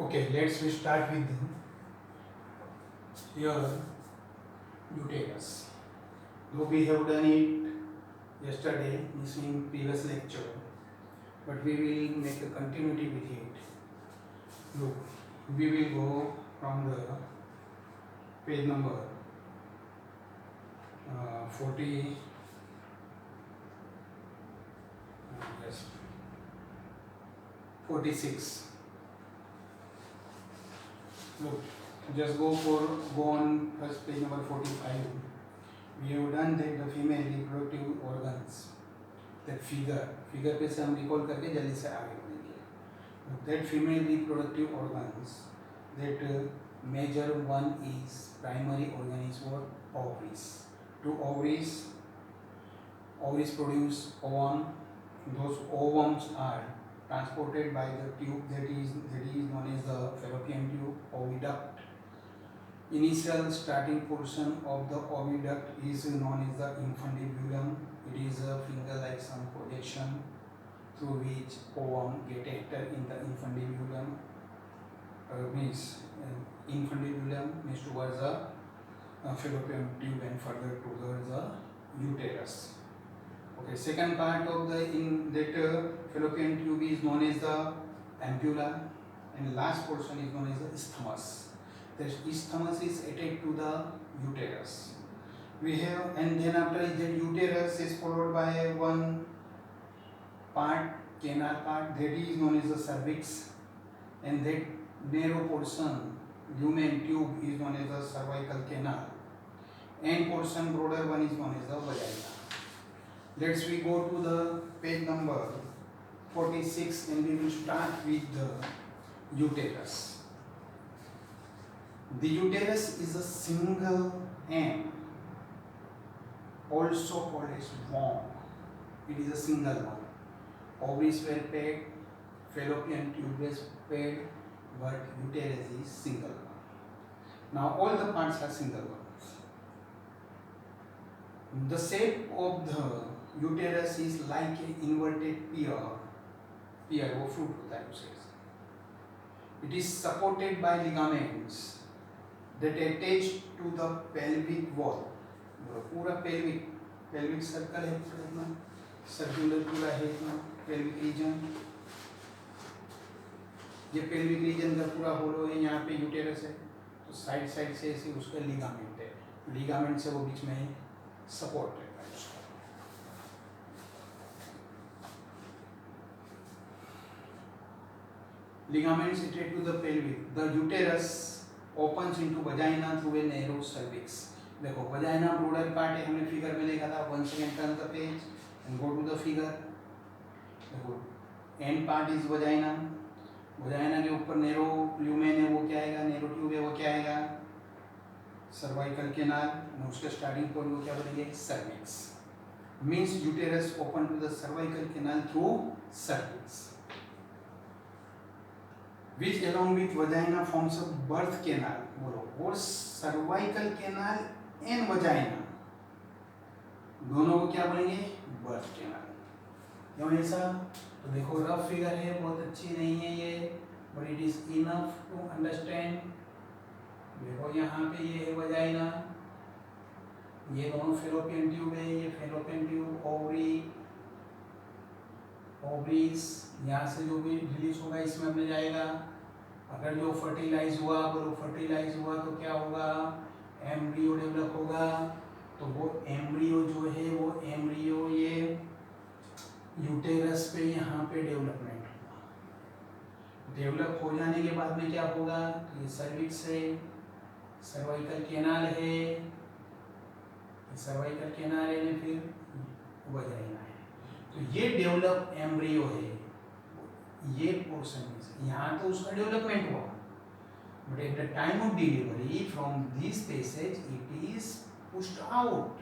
Okay, let's we start with your uterus. Though we have done it yesterday, in previous lecture, but we will make a continuity with it. Look, we will go from the page number 40. Yes, 46. Look, just go on first page number 45. We have done that the female reproductive organs, that figure पे से हम recall करके जल्दी से आगे बढ़ेंगे. That female reproductive organs, that major one is primary organ is what? Ovaries. Two ovaries produce ovum. Those ovums are transported by the tube that is known as the fallopian tube, oviduct. Initial starting portion of the oviduct is known as the infundibulum. It is a finger-like some projection through which ovum get entered in the infundibulum. Infundibulum means towards the fallopian tube and further towards the uterus. Okay, second part of the fallopian tube is known as the ampulla, and last portion is known as the isthmus. The isthmus is attached to the uterus. We have, and then after that uterus is followed by one part, canal part, that is known as the cervix, and that narrow portion, lumen tube, is known as the cervical canal. End portion, broader one, is known as the vagina. Let's we go to the page number 46 and we will start with the uterus. The uterus is a single M, also called as womb. It is a single one. Ovaries were paired, fallopian tube was paired, but uterus is single one. Now all the parts are single ones. The shape of the uterus is like an inverted pear वो fruit होता है उसे. It is supported by ligaments that attach to the pelvic wall. पूरा pelvic circle है पूरा इतना, circular पूरा है इतना pelvic region. ये pelvic region का पूरा होलो है, यहाँ पे uterus है, तो साइड से ऐसे उसका ligament है, ligament से वो बीच में support है. Ligaments attached to the pelvic. The uterus opens into vagina through a narrow cervix. देखो vagina broader part है, हमने फिगर में देखा था. Once again turn the page and go to the figure. देखो end part is vagina. vagina के ऊपर narrow lumen है, वो क्या आएगा? narrow tube है, वो क्या आएगा? cervical canal. और उसके starting point वो क्या बनेंगे? cervix. Means uterus open to the cervical canal through cervix, which along with vagina forms a birth canal. बोलो, और cervical canal and vagina दोनों को क्या बोलेंगे? birth canal. क्यों ऐसा? तो देखो रफ फिगर है, बहुत अच्छी नहीं है ये, but it is enough to understand. देखो यहाँ पे ये है vagina, ये दोनों fallopian tube है, ये fallopian tube, ovaries, यहाँ से जो भी रिलीज होगा इसमें अपने जाएगा. अगर जो फर्टिलाइज हुआ, बोलो फर्टिलाइज हुआ तो क्या होगा? एम्ब्रियो डेवलप होगा. तो वो एम्ब्रियो जो है, वो एम्ब्रियो ये यूटेरस पे यहाँ पे डेवलपमेंट होगा. डेवलप हो जाने के बाद में क्या होगा? ये सर्विक्स है, सर्वाइकल कैनाल है, सर्वाइकल कैनाल है, फिर वजाइना है. तो ये डेवलप एम्ब्रियो है, ये पोर्शन यहाँ तो उसका डेवलपमेंट हुआ, but at the time of delivery from this passage it is pushed out.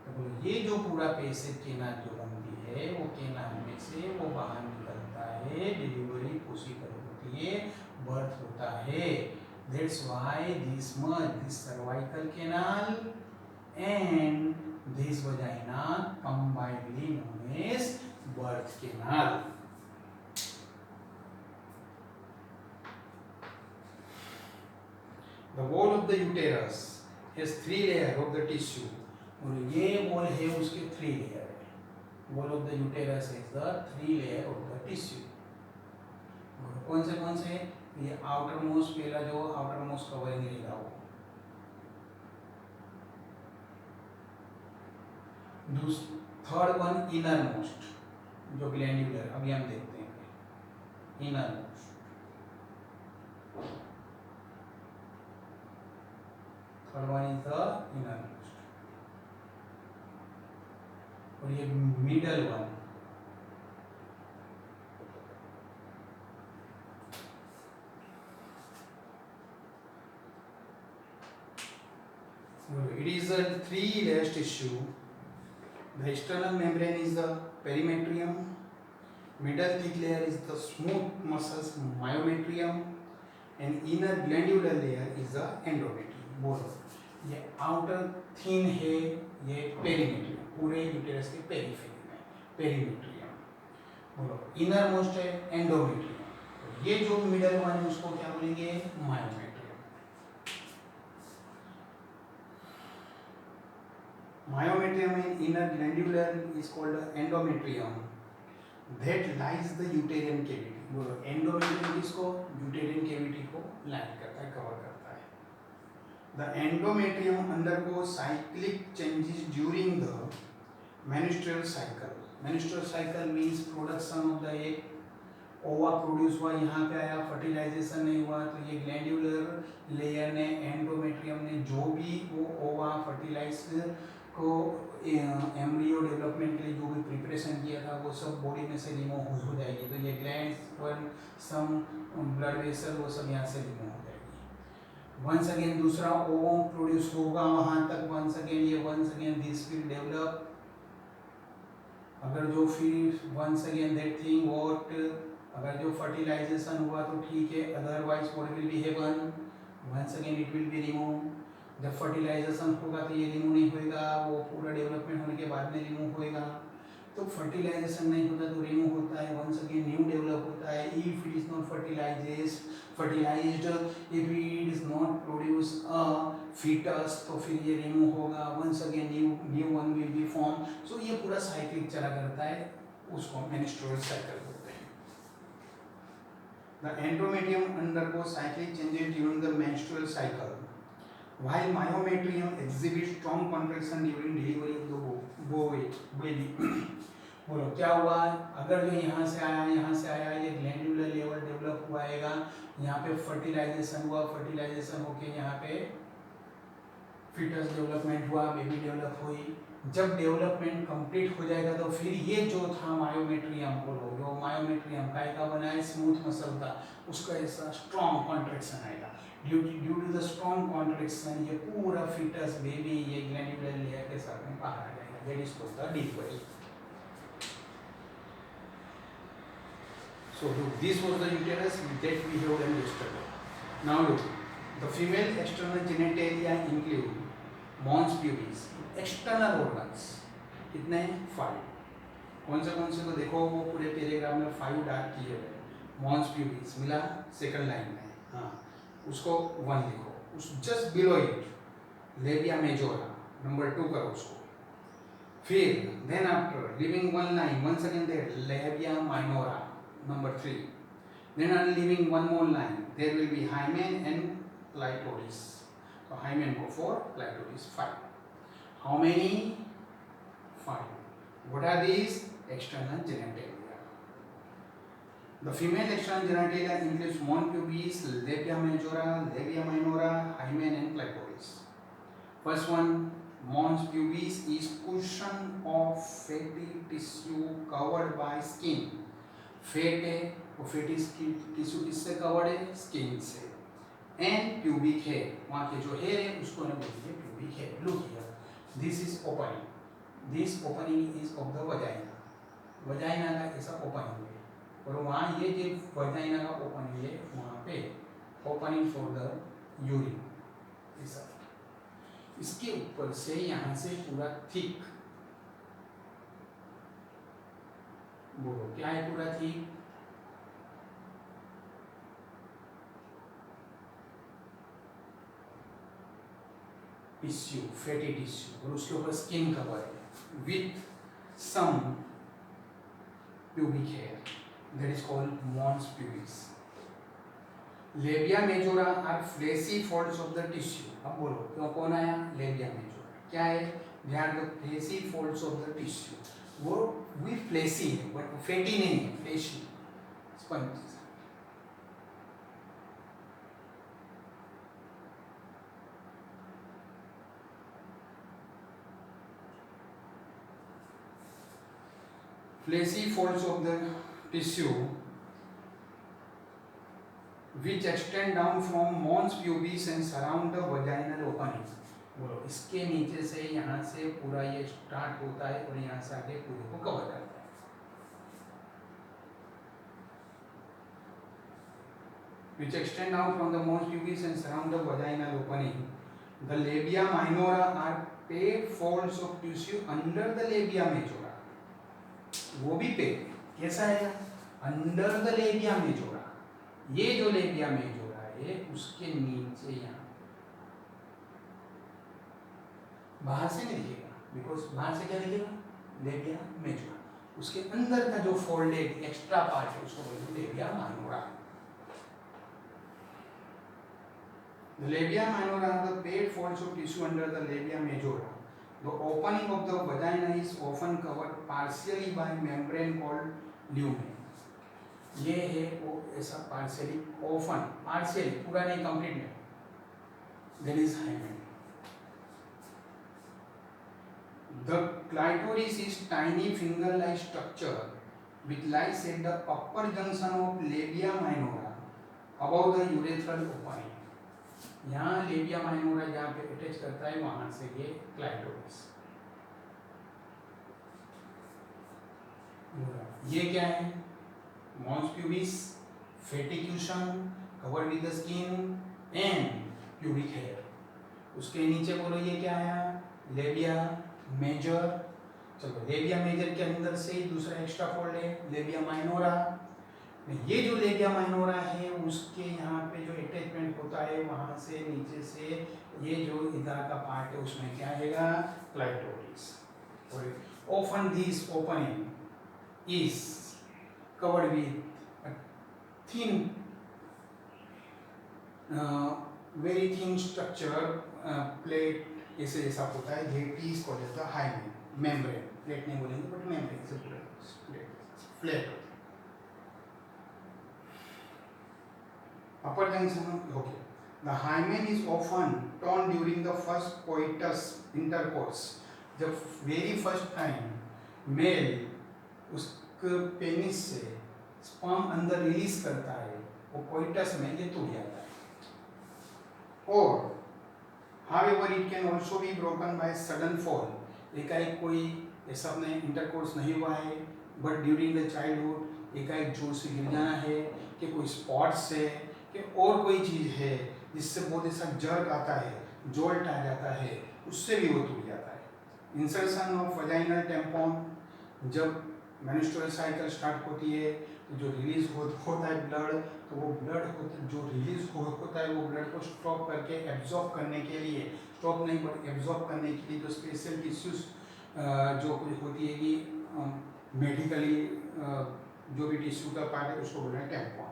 तो ये जो पूरा पैसेज केनाल जो बनती है, वो केनाल में से वो बाहर निकलता है, डिलीवरी उसी पर होती है, बर्थ होता है. That's why this much, this cervical canal and this vagina combinedly known as birth canal. The wall of the uterus has 3 layer of the tissue, और ये वॉल है उसके 3 लेयर है। Wall of the uterus is the 3 layer of the tissue. कौन से ये outer most, पहला जो आउटर मोस्ट कवरिंग रहेगा वो। थर्ड वन इनर मोस्ट, जो ग्लैंड्यूलर, अभी हम देखते हैं inner most. Third one is the inner most, और ये middle one it is a 3 layers tissue. The external membrane is the perimetrium, middle thick layer is the smooth muscles myometrium, and inner glandular layer is the endometrium. बोलो, ये outer thin है ये perimetrium, पूरे uterus के periphery में perimetrium। बोलो inner most है endometrium, ये जो middle one है उसको क्या बोलेंगे, myometrium। Myometrium in inner glandular is called endometrium that lies the uterine cavity। बोलो endometrium किसको, uterine cavity को line करता है, cover करता है। The endometrium undergoes cyclic changes during the menstrual cycle। menstrual cycle means production of the egg, ओवा produce हुआ, यहाँ पे आया, फर्टिलाइजेशन नहीं हुआ, तो ये ग्लैंड्यूलर लेयर ने, एंडोमेट्रियम ने जो भी वो ओवा फर्टिलाइज को एम्ब्रियो डेवलपमेंट के लिए जो भी प्रिपरेशन किया था वो सब बॉडी में से रिमूव हो जाएगी। तो ये glands one some blood vessel वो सब यहाँ से रिमूव हो जाएगी। वंस अगेन दूसरा ओवम प्रोड्यूस होगा वहाँ तक, once again this will develop. अगर जो फिर once again that thing what, अगर जो फर्टिलाइजेशन हुआ तो ठीक है, otherwise what will be happen, once again it will be remove. जब फर्टिलाइजेशन होगा तो ये रिमूव नहीं होएगा, वो पूरा डेवलपमेंट होने के बाद में रिमूव होएगा। तो फर्टिलाइजेशन नहीं होता तो रिमूव होता है, वंस अगेन न्यू डेवलप होता है। If it is not fertilized, if it is not produce a fetus, तो फिर ये रिमूव होगा, once again new one will be form. So ये पूरा साइकिल चला करता है, उसको मेंस्ट्रुअल साइकिल बोलते हैं। The endometrium undergoes cyclic changes during the menstrual cycle, while myometrium exhibits strong contraction during delivery of the baby। बोलो क्या हुआ, अगर जो यहाँ से आया ये ग्लैंड्यूलर लेवल डेवलप हुआ आएगा, यहाँ पे फर्टिलाइजेशन हुआ, फर्टिलाइजेशन होके यहाँ पे फिटस डेवलपमेंट हुआ, बेबी डेवलप हुई। जब डेवलपमेंट कंप्लीट हो जाएगा तो फिर ये जो था मायोमेट्रियम, बोलो जो मायोमेट्रियम काय का बना है, स्मूथ मसल था, उसका ऐसा स्ट्रॉन्ग कॉन्ट्रैक्शन आएगा। Due to the strong contraction ये पूरा फिटस बेबी ये ग्लैंड्यूलर लेयर के साथ में बाहर आ जाएगा, that is called the delivery. So this was the uterus that we have done yesterday. Now look, the female external genitalia include mons pubis, external organs कितने हैं, 5। कौन से को देखो, वो पूरे पैराग्राफ में 5 डार्क किए हुए। mons pubis मिला सेकंड लाइन में, हाँ उसको 1 लिखो। उस just below it labia majora number 2 करो उसको। फिर then after living 1 line once again that labia minora number 3, then on leaving one more line there will be hymen and clitoris, so hymen go 4, clitoris 5. How many? 5. What are these? External genitalia. The female external genitalia includes mons pubis, labia majora, labia minora, hymen and clitoris. First one, mons pubis is cushion of fatty tissue covered by skin. Fat है वो fatty tissue किससे covered है, skin से। And pubic है, वहाँ के जो hair है उसको ना बोलते हैं प्यूबिक है। Look here, this is opening, this opening is of the vagina, vagina का ऐसा ओपनिंग है, और वहाँ ये जो वजाइना का ओपनिंग है वहाँ पे ओपनिंग फॉर द यूरिन ऐसा। इसके ऊपर से यहाँ से पूरा थिक, बोलो क्या है पूरा थिक, टिश्यू, फैटी टिश्यू, और उसके ऊपर स्किन कवर है with some pubic hair, that is called mons pubis. Labia majora are fleshy folds of the tissue. अब बोलो क्यों कौन आया? Labia majora क्या है? They are the fleshy folds of the tissue. वो भी fleshy है but fatty नहीं है, fleshy sponges. Fleshy folds of the tissue which extend down from mons pubis and surround the vaginal opening. बोलो इसके नीचे से यहाँ से पूरा ये स्टार्ट होता है और यहाँ से आगे पूरे को कवर करता है. Which extend down from the mons pubis and surround the vaginal opening. The labia minora are paired folds of tissue under the labia majora. वो भी पे कैसा है? Under the labia majora. ये जो लेबिया मेजोरा है उसके नीचे यहाँ बाहर से नहीं दिखेगा, बिकॉज बाहर से क्या दिखेगा? Labia majora. उसके अंदर का जो फोल्डेड एक्स्ट्रा पार्ट है उसको बोलते हैं labia minora. The labia minora are the paired folds of tissue under the labia majora. The opening of the vagina is often covered partially by membrane called lumen. ये है वो ऐसा partially, often, partially, पूरा नहीं, complete नहीं. That is hymen. The clitoris is tiny finger-like structure which lies at the upper junction of labia minora above the urethral opening. यहाँ labia minora जहाँ पे अटैच करता है वहां से ये क्लाइटोरिस. ये क्या है? मॉन्स प्यूबिस, फेटिक्यूशन covered with the skin and pubic hair. उसके नीचे बोलो ये क्या है? Labia major. चलो लेबिया मेजर के अंदर से दूसरा एक्स्ट्रा फोल्ड है लेबिया माइनोरा. ये जो लेबिया माइनोरा है उसके यहाँ पे जो अटैचमेंट होता है वहाँ से नीचे से ये जो इधर का पार्ट है उसमें क्या आएगा? क्लाइटोरिस. और often this opening is covered with a thin, very thin structure, plate ऐसे जैसा होता है. That is called as the hymen, membrane. Plate नहीं बोलेंगे but membrane से पूरा flat. Upper junction, okay. The hymen is often torn during the first coitus intercourse. जब very first time mail उसके पेनिस से स्पर्म अंदर रिलीज करता है वो कोइटस में ये टूट जाता है. और however it can also be broken by sudden fall. एकाएक कोई ऐसा अपने इंटरकोर्स नहीं हुआ है बट ड्यूरिंग द चाइल्डहुड एकाएक जोर से गिर जाना है कि कोई स्पॉट्स है कि और कोई चीज़ है जिससे बहुत ऐसा जर्क आता है, जोल्ट आ जाता है, उससे भी वो टूट जाता है. Insertion of vaginal tampon. जब मेंस्ट्रुअल साइकिल स्टार्ट होती है तो जो रिलीज होता है ब्लड, तो वो ब्लड जो रिलीज होता है वो ब्लड को स्टॉप करके एब्जॉर्ब करने के लिए, स्टॉप नहीं बट एब्जॉर्ब करने के लिए जो स्पेशल टिश्यूज जो कुछ होती है कि मेडिकली जो भी टिश्यू का पार्ट है उसको बोलते हैं टेम्पॉन.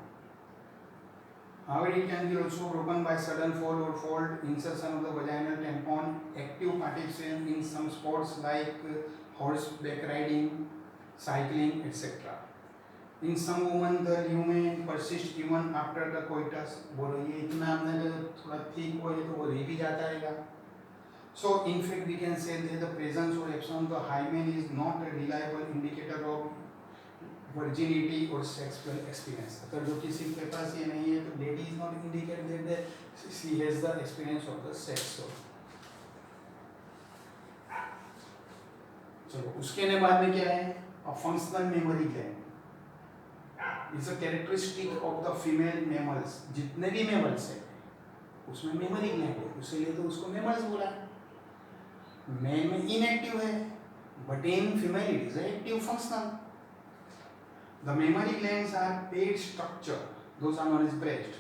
However, it can be also broken by sudden fall or fold, insertion of the vaginal tampon, active participation in some sports like horseback riding, cycling, etc. In some women, the lumen persists even after the coitus. बोलो ये इतना हमने थोड़ा ठीक हो तो वो रह भी जाता है. So, in fact, we can say that the presence or absence of the hymen is not a reliable indicator of virginity or sexual experience. अगर जो किसी के पास ये नहीं है तो lady is not indicated that she has the experience of the sex. चलो उसके ने बाद में क्या है? A functional mammary gland. It's a characteristic of the female mammals. जितने भी mammals हैं उसमें mammary gland है, उसलिए तो उसको mammals बोला. Male में inactive है, but in female it is active functional. The mammary glands are paired structure. Those are known as breast.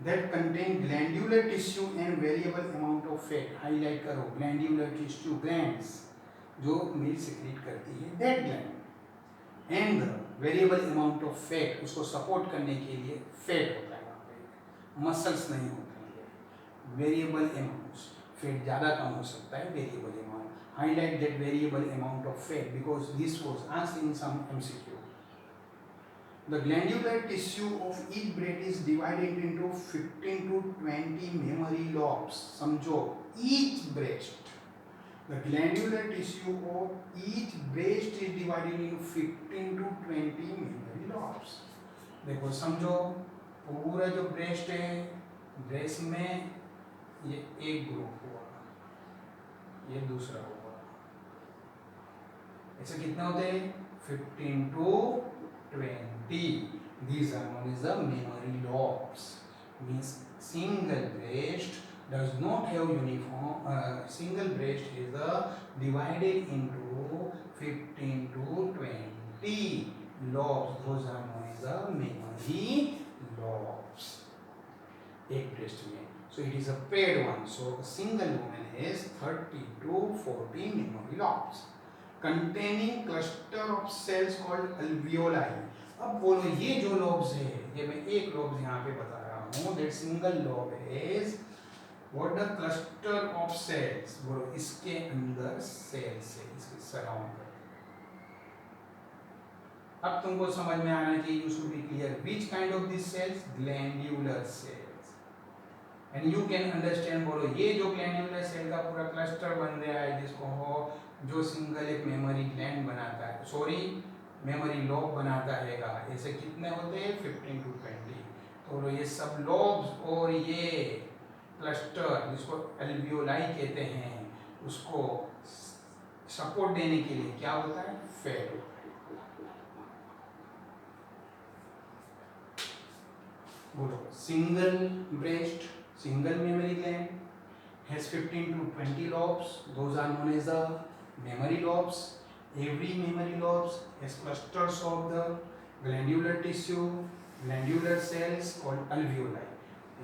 that contain glandular tissue and variable amount of fat. Highlight करो, glandular tissue, glands जो milk secrete करती है, that gland and the variable amount of fat, उसको support करने के लिए fat होता है वहाँ पे, मसल्स नहीं होते हैं, वेरिएबल अमाउंट्स, फैट ज़्यादा कम हो सकता है, variable amount. Highlight that variable amount of fat because this was asked in some MCQ. The glandular tissue of each breast is divided into 15 to 20 mammary lobes. समझो, each breast, the glandular tissue of each breast is divided into 15 to 20 mammary lobes. देखो समझो, पूरा जो breast है, breast में ये एक group हुआ, ये दूसरा हुआ, ऐसे कितने होते हैं? 15 to 20. These are known as the mammary lobes. Means single breast does not have uniform. Single breast is divided into 15 to 20 lobes. Those are known as the mammary lobes. एक breast में. So it is a paired one. So a single woman has 30 to 40 mammary lobes, containing cluster of cells called alveoli. अब बोलो, ये जो lobes है, ये मैं एक lobes यहाँ पे बता रहा हूँ, that single lobe is what the cluster of cells. बोलो, इसके अंदर cells है, इसके surround कर. अब तुमको समझ में आना चाहिए, you should be clear which kind of these cells, glandular cells, and you can understand. बोलो, ये जो glandular cell का पूरा cluster बन रहा है, जिसको हो जो सिंगल एक मेमोरी ग्लैंड बनाता है, सॉरी मेमोरी लोब बनाता है, ऐसे कितने होते हैं? 15 to 20. तो ये सब लोब्स और ये क्लस्टर जिसको एल्वियोलाई कहते हैं, उसको सपोर्ट देने के लिए क्या होता है? फैट होता है. बोलो, single breast, single memory gland has 15 to 20 lobes. Those are known as the mammary lobes. Every mammary lobes has clusters of the glandular tissue, glandular cells called alveoli.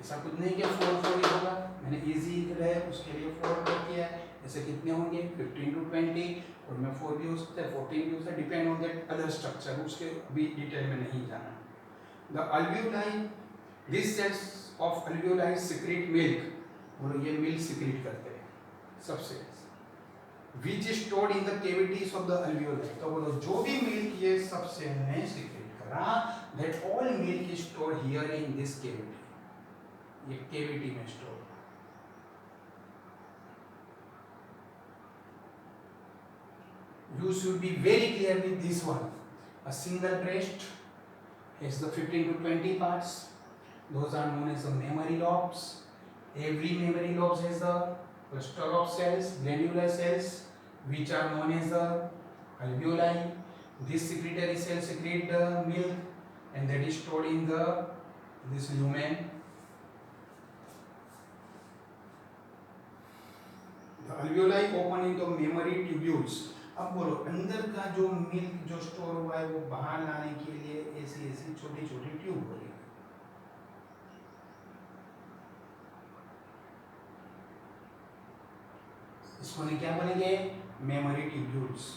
ऐसा कुछ नहीं कि 4 ही होगा, मैंने इजी रहे उसके लिए 4 किया है. ऐसे कितने होंगे? 15 to 20, और में 4 भी हो सकता है, 14 भी हो सकता है, depend on that other structure, उसके भी डिटेल में नहीं जाना. The alveoli, these cells of alveoli secrete milk. बोलो, ये मिल्क सिक्रीट करते हैं सबसे, which is stored in the cavities of the alveoli. तो बोलो, जो भी मिल्क ये सबसे ने सिक्रीट करा, that all milk is stored here in this cavity. ये cavity में store. You should be very clear with this one. A single breast has the 15 to 20 parts. Those are known as the mammary lobes. Every mammary lobes has the cluster of cells, glandular cells, which are known as the alveoli. This secretory cells secrete the milk, and that is stored in this lumen. The alveoli open into mammary tubules. अब बोलो, अंदर का जो milk जो store हुआ है वो बाहर लाने के लिए ऐसी ऐसी छोटी छोटी ट्यूब हो रही है. इसको नहीं क्या बोलेंगे? Mammary tubules.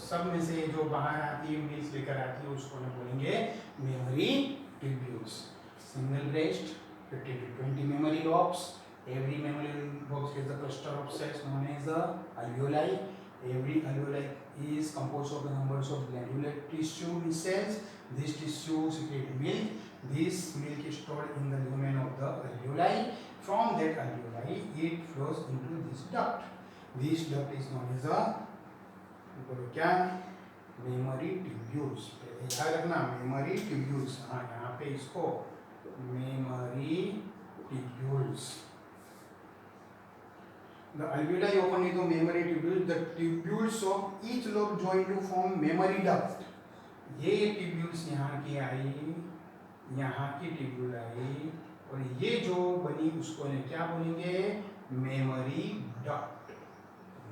सब में से जो बाहर आती है मिल्क लेकर आती है उसको ना बोलेंगे mammary tubules. Single breast, 15 to 20 memory lobes. Every mammary lobe is the cluster of cells known as the alveoli. Every alveoli is composed of the numbers of glandular tissue cells. This tissue secrete milk. This milk is stored in the lumen of the alveoli. From that alveoli, it flows into this duct. This duct is known as the क्या? Mammary tubules. याद रखना, mammary tubules. हाँ, यहाँ पे इसको mammary tubules. The alveoli open into mammary tubules. The tubules of each lobe join to form mammary duct. ये tubules यहाँ की आई, यहाँ की ट्यूबुलाई, और ये जो बनी उसको ने क्या बोलेंगे, मेमोरी डक्ट।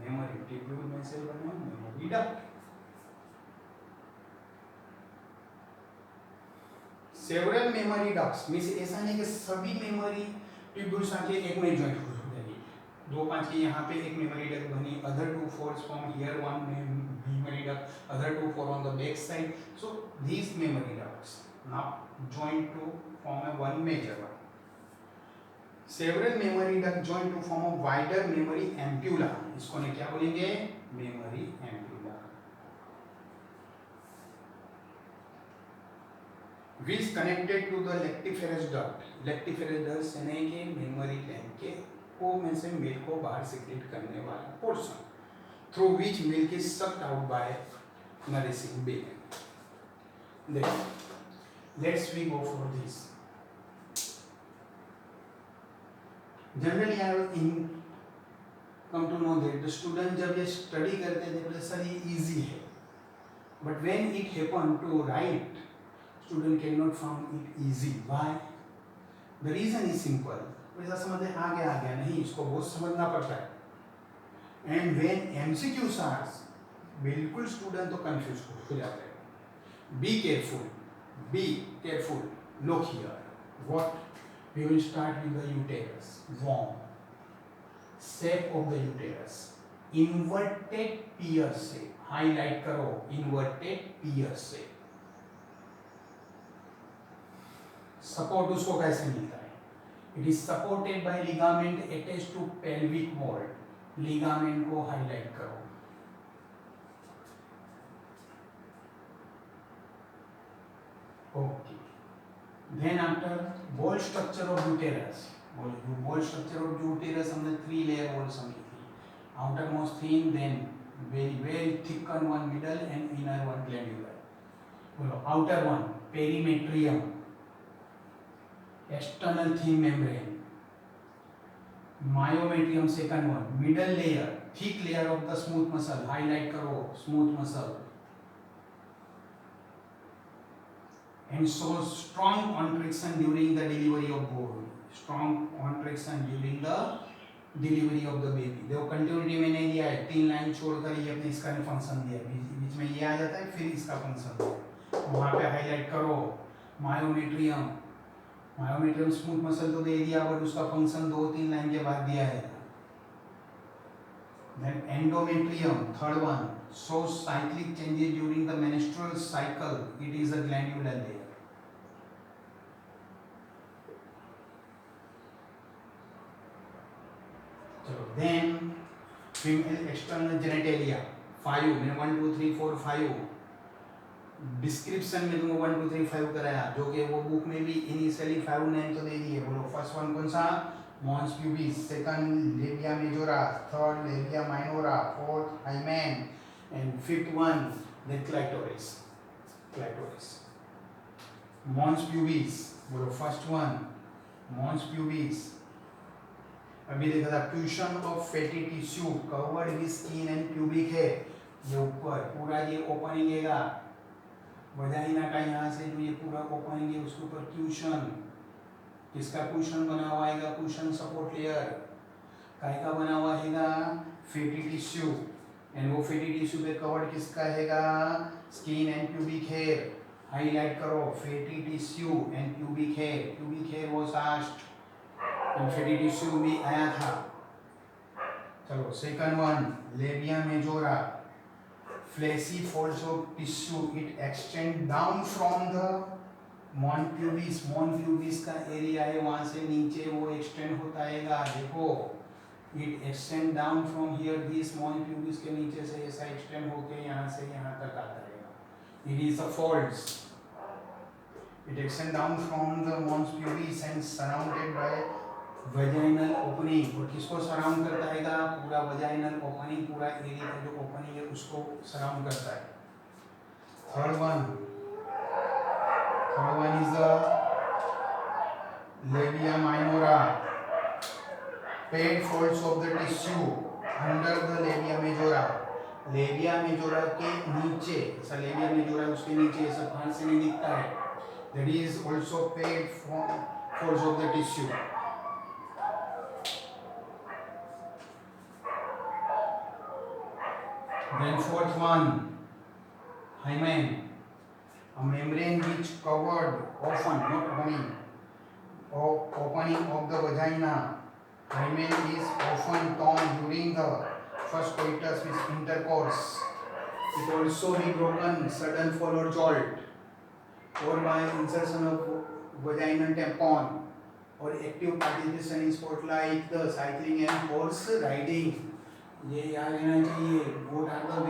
मेमोरी ट्यूब्यूल में से बना memory duct. Several memory ducts means ऐसा नहीं कि सभी मेमोरी ट्यूब्यूल्स आके एक में ज्वाइंट हो जाएगी। 2-5 की यहाँ पे एक मेमोरी डक्ट बनी, other 2 folds from here one memory duct, other 2 4 on the back side. So these memory ducts now joined to form a one major one. Several memory duct joined to form a wider memory ampulla. इसको ने क्या बोलेंगे, memory ampulla. Which connected to the lactiferous duct. Lactiferous duct से नहीं कि memory tank के को में से मिल्क को बाहर secrete करने वाला portion, through which milk is sucked out by nourishing baby. Then let's we go for this. Generally I have come to know that the student जब ये study करते थे बोले सर ये easy है, but when it happened to write, student cannot find it easy. Why? The reason is simple. ऐसा समझे आ गया नहीं, इसको बहुत समझना पड़ता है. And when MCQs are, बिल्कुल student तो confused हो जाते हैं. Be careful. Look here. What? We will start with the uterus. Worm. Shape of the uterus. Inverted pear shape. Highlight करो. Inverted pear shape. Support उसको कैसे मिलता है? It is supported by ligament attached to pelvic wall. Ligament को highlight करो. Okay. Then after wall structure of uterus. Wall structure of uterus हमने 3 layer wall समझी थी. Outermost thin, then very thickened one middle and inner one glandular. बोलो outer one perimetrium. External thin membrane. Myometrium second one. Middle layer, thick layer of the smooth muscle. Highlight करो smooth muscle. And shows strong contraction during the delivery of bone. Strong contraction during the delivery of the baby. देखो continuity मैंने दिया है, 3 line छोड़कर ये अपने इसका function दिया है, बीच में ये आ जाता है फिर इसका फंक्शन दिया, वहाँ पे हाईलाइट करो मायोमेट्रियम. मायोमेट्रियम स्मूथ मसल तो दे दिया बट उसका फंक्शन 2-3 लाइन के बाद दिया है. Then endometrium, third one, shows cyclic changes during the menstrual cycle. It is a glandular layer. Then female external genitalia 5 मैंने 1 2 3 4 5 डिस्क्रिप्शन में तुमको 1 2 3 5 कराया, जो कि वो बुक में भी इनिशियली 5 नेम तो दे दिए. बोलो फर्स्ट वन कौन सा, mons pubis, second labia majora, third labia minora, fourth hymen, and fifth one the clitoris. Mons pubis, बोलो फर्स्ट वन mons pubis. अभी देखा था fusion of fatty tissue covered with skin and pubic है, ये ऊपर पूरा ये ओपनिंग हैगा वजाइना का, यहाँ से जो ये पूरा ओपनिंग है उसके ऊपर क्यूशन. किसका क्यूशन बना हुआ है, क्यूशन सपोर्ट लेयर काय का बना हुआ हैगा, फैटी टिश्यू. एंड वो फैटी टिश्यू पे कवर्ड किसका हैगा, skin and pubic hair. Highlight करो fatty tissue and pubic hair. Pubic hair was asked and fatty tissue भी आया था. चलो second one labia majora, fleshy folds of tissue, it extend down from the mons pubis. mons pubis का area है, वहाँ से नीचे वो एक्सटेंड होता हैगा. देखो it extend down from here, this mons pubis के नीचे से ऐसा एक्सटेंड होके यहाँ से यहाँ तक आता रहेगा. It is a folds. It extend down from the mons pubis and surrounded by vaginal opening. और किसको सराउंड करता हैगा, पूरा vaginal opening, पूरा एरिया का जो ओपनिंग है उसको सराउंड करता है. Third one is the labia minora, paid folds of the tissue under the labia majora. labia majora के नीचे, ऐसा labia majora उसके नीचे ऐसा बाहर से नहीं दिखता है, that is also paid for force of the tissue. Then fourth one, hymen, a membrane which covered often, not opening, or opening of the vagina. Hymen is often torn during the first coitus with intercourse. It also be broken, sudden fall or jolt, or by insertion of vaginal tampon, or active participation in sport like the cycling and horse riding. ये याद रहना चाहिए. What are the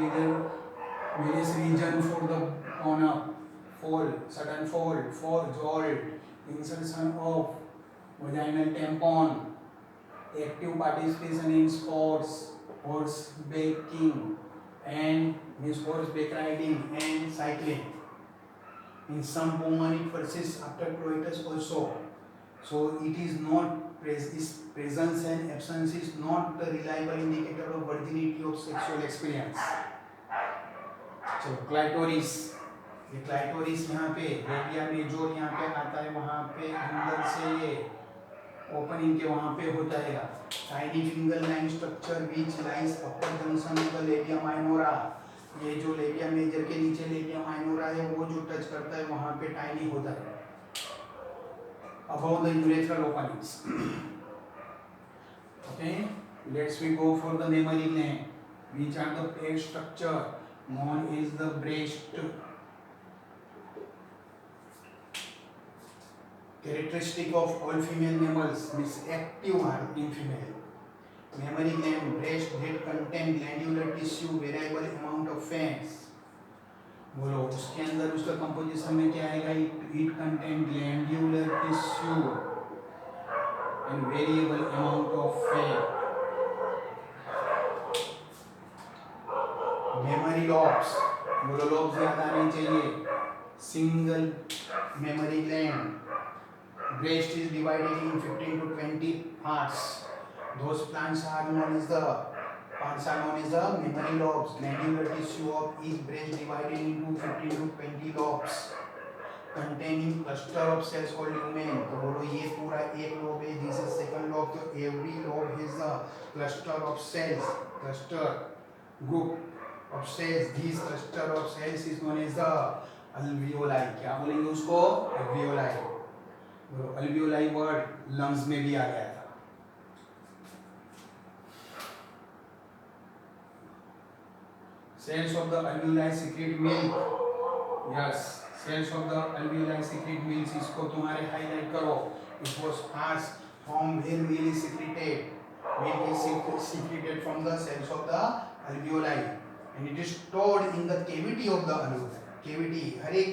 various reason for the on up, fall, sudden fall, jolt, insertion of vaginal tampon, active participation in sports, horsebaking, and horseback riding and cycling. In some women it persists after coitus also. So it is not its presence and absence is not the reliable indicator of virginity of sexual experience. चलो clitoris, ये clitoris यहाँ पे radio majeure यहाँ पे आता है, वहाँ पे अंदर से ये ओपनिंग के वहाँ पे होता है. Tiny finger line structure which lies upper junction of the labia minora. ये जो लेबिया मेजर के नीचे लेबिया माइनोरा है वो जो टच करता है वहाँ पे टाइनी होता है. Above the urethral openings. Okay, let's we go for the mammary gland, which are the paired structure known as the breast. Characteristic of all female mammals means active are in female. Mammary gland, breast that contain glandular tissue, variable amount of fats. बोलो उसके अंदर उसका composition में क्या आएगा? It contain glandular tissue and variable amount of fat. Memory lobes, बोलो lobes याद आने चाहिए. Single memory gland. breast is divided in 15 to 20 parts. Those parts are known as the memory lobes. Glandular tissue of each breast divided into 15 to 20 lobes containing cluster of cells called lumen. तो बोलो ये पूरा एक lobe है, this is second lobe. तो every lobe has a cluster of cells, cluster group of cells. This cluster of cells is known as the alveoli. क्या बोलेंगे उसको? alveoli. alveoli वर्ड लंग्स में भी आ गया था. Cells of the alveoli secrete milk. Yes, cells of the alveoli secrete milk. इसको तुम्हारे highlight करो. It was asked from where milk is secreted. Milk is secreted from the cells of the alveoli, and it is stored in the cavity of the alveoli. Cavity, हर एक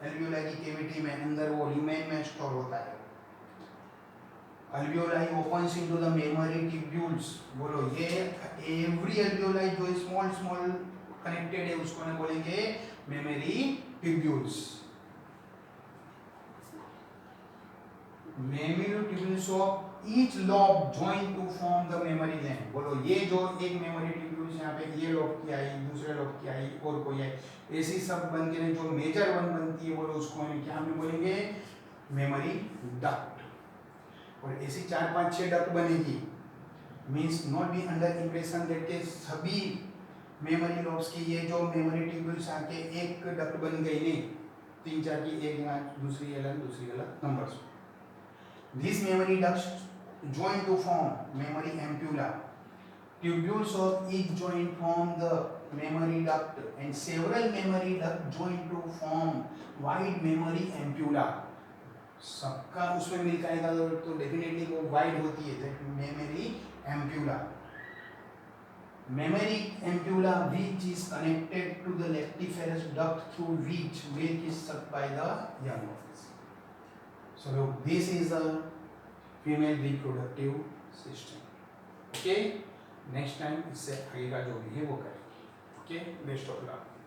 alveoli की cavity में अंदर वो lumen में store होता है. alveoli opens into the mammary tubules. बोलो ये every alveoli जो small connected है उसको ना बोलेंगे mammary tubules. mammary tubules of each lobe join to form the mammary gland. बोलो ये जो एक mammary tubules यहाँ पे ये lobe की आई, दूसरे lobe की आई और कोई आई, ऐसी सब बन के जो मेजर वन बनती है बोलो उसको हम क्या हम बोलेंगे? Memory duct. और ऐसी 4-5-6 डक्ट बनेगी. Means not be under impression that के सभी मेमोरी लॉब्स की ये जो मेमोरी ट्यूब्यूल्स आके एक डक्ट बन गई नहीं, 3-4 की एक यहाँ दूसरी अलग numbers. This memory ducts join to form memory ampulla. Tubules of each joint form the memory duct, and several memory duct join to form wide memory ampulla. सबका उसमें मिल जाएगा तो डेफिनेटली वो वाइड होती है memory ampulla. Memory ampulla which is connected to the lactiferous duct through which milk is sucked by the young ones. So this is a female reproductive system. Okay, next time इससे आगे का जो भी है वो करेंगे. Okay, best of luck.